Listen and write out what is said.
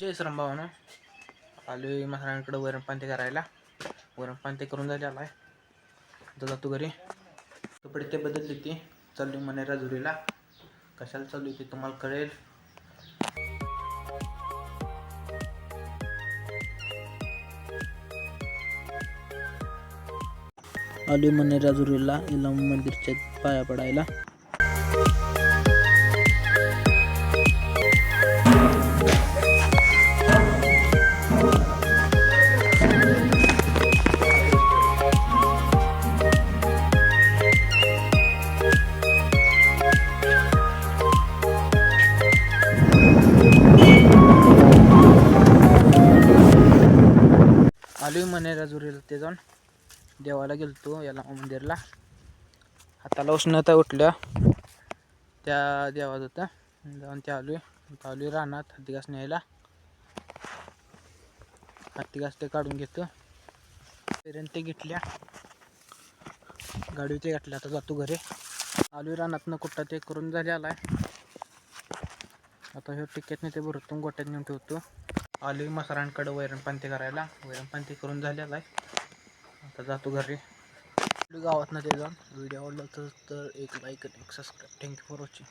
जय श्रीराम भावानो, आलो महाराजांकडे वरणपांते करायला. वरणपांते करून झालेला आहे. आता जातो घरी. कपडे ते बदलले ते चालू म्हणे राजुरीला. कशाला चालू ते तुम्हाला कळेल. आलो म्हणे राजुरीला इलाम मंदिरच्या पाया पडायला. आलोय म्हणे राजुरीला. ते जाऊन देवाला गेलतो याला मंदिरला. हाताला उष्णता उठल्या त्या देवात होता जाऊन ते आलोय रानात हत्ती घास न्यायला. हत्ती घास ते काढून घेतो. ते घेतल्या गाडी ते घातल्या. आता जातो घरी. आलोय रानात कुट्टा ते करून झालेला आहे. आता हे टिकेटने ते भरतून गोट्यात नेऊन ठेवतो. आलोय मसरांकडे वैरणपांते करायला. वैरणपांते करून झालेला आहे. आता जातो घरी. गावात ते जाऊन व्हिडिओ आवडला तर एक लाईक आणि एक सबस्क्राईब. Thank you for watching.